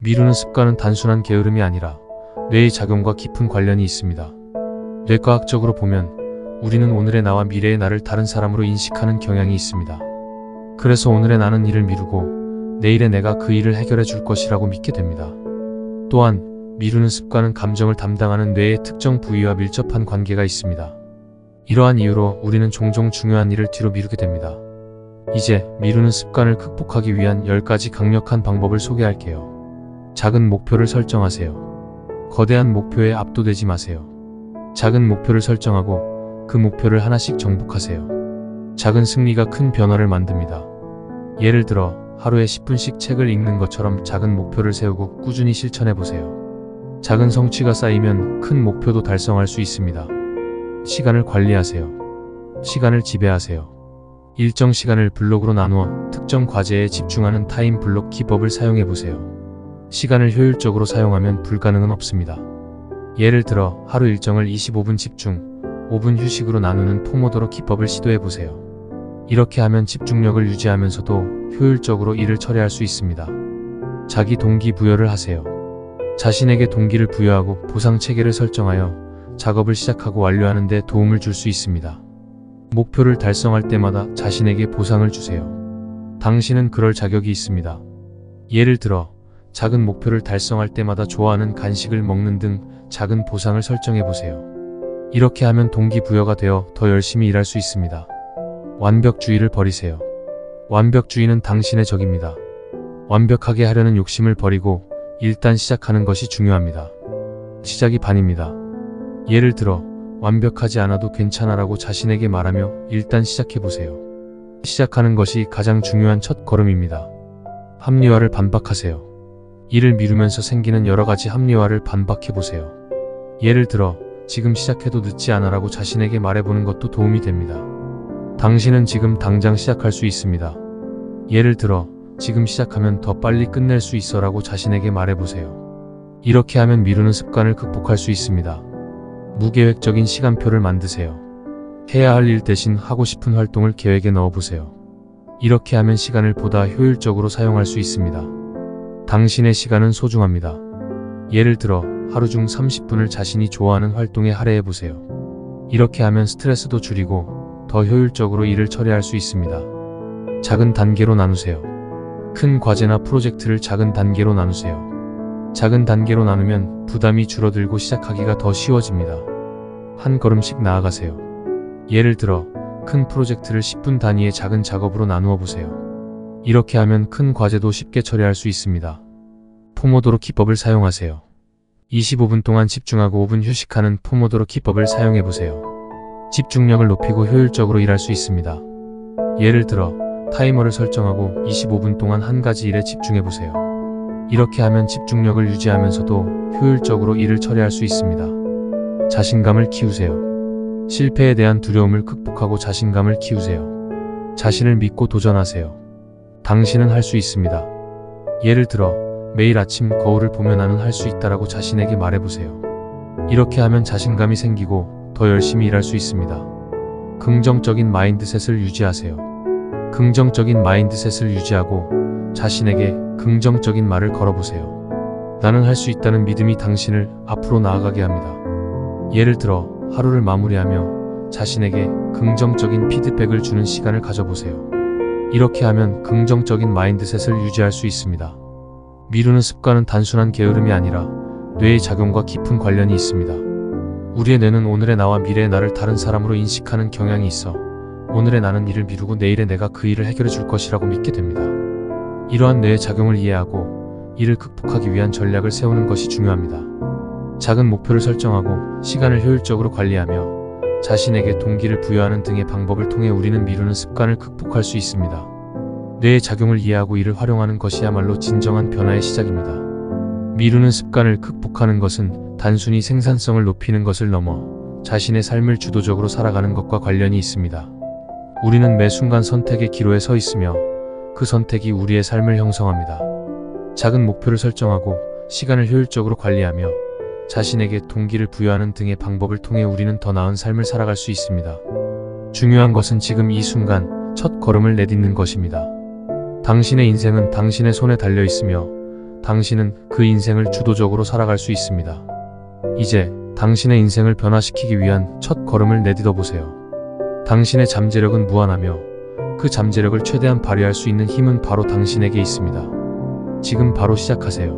미루는 습관은 단순한 게으름이 아니라 뇌의 작용과 깊은 관련이 있습니다. 뇌과학적으로 보면 우리는 오늘의 나와 미래의 나를 다른 사람으로 인식하는 경향이 있습니다. 그래서 오늘의 나는 일을 미루고 내일의 내가 그 일을 해결해 줄 것이라고 믿게 됩니다. 또한 미루는 습관은 감정을 담당하는 뇌의 특정 부위와 밀접한 관계가 있습니다. 이러한 이유로 우리는 종종 중요한 일을 뒤로 미루게 됩니다. 이제 미루는 습관을 극복하기 위한 10가지 강력한 방법을 소개할게요. 작은 목표를 설정하세요. 거대한 목표에 압도되지 마세요. 작은 목표를 설정하고 그 목표를 하나씩 정복하세요. 작은 승리가 큰 변화를 만듭니다. 예를 들어 하루에 10분씩 책을 읽는 것처럼 작은 목표를 세우고 꾸준히 실천해보세요. 작은 성취가 쌓이면 큰 목표도 달성할 수 있습니다. 시간을 관리하세요. 시간을 지배하세요. 일정 시간을 블록으로 나누어 특정 과제에 집중하는 타임 블록 기법을 사용해보세요. 시간을 효율적으로 사용하면 불가능은 없습니다. 예를 들어 하루 일정을 25분 집중, 5분 휴식으로 나누는 포모도로 기법을 시도해보세요. 이렇게 하면 집중력을 유지하면서도 효율적으로 일을 처리할 수 있습니다. 자기 동기부여를 하세요. 자신에게 동기를 부여하고 보상 체계를 설정하여 작업을 시작하고 완료하는 데 도움을 줄 수 있습니다. 목표를 달성할 때마다 자신에게 보상을 주세요. 당신은 그럴 자격이 있습니다. 예를 들어 작은 목표를 달성할 때마다 좋아하는 간식을 먹는 등 작은 보상을 설정해보세요. 이렇게 하면 동기부여가 되어 더 열심히 일할 수 있습니다. 완벽주의를 버리세요. 완벽주의는 당신의 적입니다. 완벽하게 하려는 욕심을 버리고 일단 시작하는 것이 중요합니다. 시작이 반입니다. 예를 들어 완벽하지 않아도 괜찮아라고 자신에게 말하며 일단 시작해보세요. 시작하는 것이 가장 중요한 첫 걸음입니다. 합리화를 반박하세요. 일을 미루면서 생기는 여러가지 합리화를 반박해보세요. 예를 들어 지금 시작해도 늦지 않아라고 자신에게 말해보는 것도 도움이 됩니다. 당신은 지금 당장 시작할 수 있습니다. 예를 들어 지금 시작하면 더 빨리 끝낼 수 있어라고 자신에게 말해보세요. 이렇게 하면 미루는 습관을 극복할 수 있습니다. 무계획적인 시간표를 만드세요. 해야 할 일 대신 하고 싶은 활동을 계획에 넣어보세요. 이렇게 하면 시간을 보다 효율적으로 사용할 수 있습니다. 당신의 시간은 소중합니다. 예를 들어 하루 중 30분을 자신이 좋아하는 활동에 할애해보세요. 이렇게 하면 스트레스도 줄이고 더 효율적으로 일을 처리할 수 있습니다. 작은 단계로 나누세요. 큰 과제나 프로젝트를 작은 단계로 나누세요. 작은 단계로 나누면 부담이 줄어들고 시작하기가 더 쉬워집니다. 한 걸음씩 나아가세요. 예를 들어 큰 프로젝트를 10분 단위의 작은 작업으로 나누어 보세요. 이렇게 하면 큰 과제도 쉽게 처리할 수 있습니다. 포모도로 기법을 사용하세요. 25분 동안 집중하고 5분 휴식하는 포모도로 기법을 사용해보세요. 집중력을 높이고 효율적으로 일할 수 있습니다. 예를 들어 타이머를 설정하고 25분 동안 한 가지 일에 집중해보세요. 이렇게 하면 집중력을 유지하면서도 효율적으로 일을 처리할 수 있습니다. 자신감을 키우세요. 실패에 대한 두려움을 극복하고 자신감을 키우세요. 자신을 믿고 도전하세요. 당신은 할 수 있습니다. 예를 들어 매일 아침 거울을 보며 나는 할 수 있다라고 자신에게 말해보세요. 이렇게 하면 자신감이 생기고 더 열심히 일할 수 있습니다. 긍정적인 마인드셋을 유지하세요. 긍정적인 마인드셋을 유지하고 자신에게 긍정적인 말을 걸어보세요. 나는 할 수 있다는 믿음이 당신을 앞으로 나아가게 합니다. 예를 들어 하루를 마무리하며 자신에게 긍정적인 피드백을 주는 시간을 가져보세요. 이렇게 하면 긍정적인 마인드셋을 유지할 수 있습니다. 미루는 습관은 단순한 게으름이 아니라 뇌의 작용과 깊은 관련이 있습니다. 우리의 뇌는 오늘의 나와 미래의 나를 다른 사람으로 인식하는 경향이 있어 오늘의 나는 일을 미루고 내일의 내가 그 일을 해결해 줄 것이라고 믿게 됩니다. 이러한 뇌의 작용을 이해하고 이를 극복하기 위한 전략을 세우는 것이 중요합니다. 작은 목표를 설정하고 시간을 효율적으로 관리하며 자신에게 동기를 부여하는 등의 방법을 통해 우리는 미루는 습관을 극복할 수 있습니다. 뇌의 작용을 이해하고 이를 활용하는 것이야말로 진정한 변화의 시작입니다. 미루는 습관을 극복하는 것은 단순히 생산성을 높이는 것을 넘어 자신의 삶을 주도적으로 살아가는 것과 관련이 있습니다. 우리는 매 순간 선택의 기로에 서 있으며 그 선택이 우리의 삶을 형성합니다. 작은 목표를 설정하고 시간을 효율적으로 관리하며 자신에게 동기를 부여하는 등의 방법을 통해 우리는 더 나은 삶을 살아갈 수 있습니다. 중요한 것은 지금 이 순간 첫 걸음을 내딛는 것입니다. 당신의 인생은 당신의 손에 달려 있으며 당신은 그 인생을 주도적으로 살아갈 수 있습니다. 이제 당신의 인생을 변화시키기 위한 첫 걸음을 내딛어 보세요. 당신의 잠재력은 무한하며 그 잠재력을 최대한 발휘할 수 있는 힘은 바로 당신에게 있습니다. 지금 바로 시작하세요.